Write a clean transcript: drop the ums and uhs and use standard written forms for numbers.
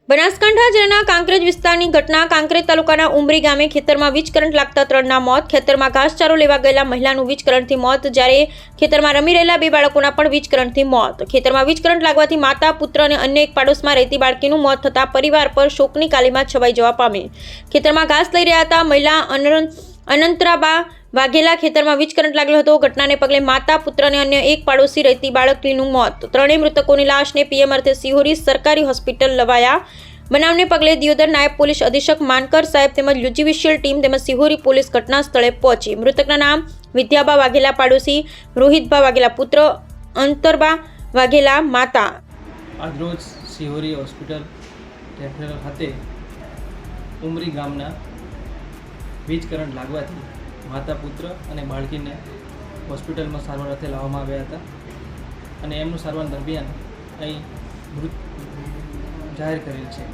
બનાસકાંઠા જિલ્લાના કાંકરેજ વિસ્તારની ઘટના। કાંકરેજ તાલુકાના ઉમરી ગામે ખેતરમાં વીજ કરંટ લાગતા 3ના મોત। ખેતરમાં ઘાસચારો લેવા ગયેલા મહિલાનું વીજ કરંટથી મોત, જ્યારે ખેતરમાં રમી રહેલા 2 બાળકોના પણ વીજ કરંટથી મોત। ખેતરમાં વીજ કરંટ લાગવાથી માતા, પુત્ર અને અન્ય એક પાડોશમાં રહેતી બાળકીનું મોત થતાં પરિવાર પર શોકની કાલીમાં છવાઈ જવા પામી। ખેતરમાં ઘાસ લઈ રહ્યા હતા મહિલા અનંતરાબા વાઘેલા ખેતરમાં વીજ કરંટ લાગેલો હતો। ઘટનાને પગલે માતા, પુત્ર અને અન્ય એક પાડોશી રહેતી બાળકીનું મોત। ત્રણેય મૃતકોની લાશને પીએમ અર્થે સિહોરી સરકારી હોસ્પિટલ લવાયા। બનાવને પગલે દિયોદર નાયબ પોલીસ અધિક્ષક માનકર સાહેબ તેમજ જ્યુડિશિયલ ટીમ તેમજ સિહોરી પોલીસ ઘટના સ્થળે પહોંચી। મૃતકના નામ વિદ્યાબા વાઘેલા પાડોશી, રોહિતભા વાઘેલા પુત્ર, અંતરબા વાઘેલા માતા। આજરોજ સિહોરી હોસ્પિટલ રેફરલ ખાતે ઉમરી ગામના વીજ કરંટ લાગવાથી માતા, પુત્ર અને બાળકીને હોસ્પિટલમાં સારવાર અર્થે લાવવામાં આવ્યા હતા અને એમનું સારવાર દરમિયાન અહીં મૃત જાહેર કરેલ છે।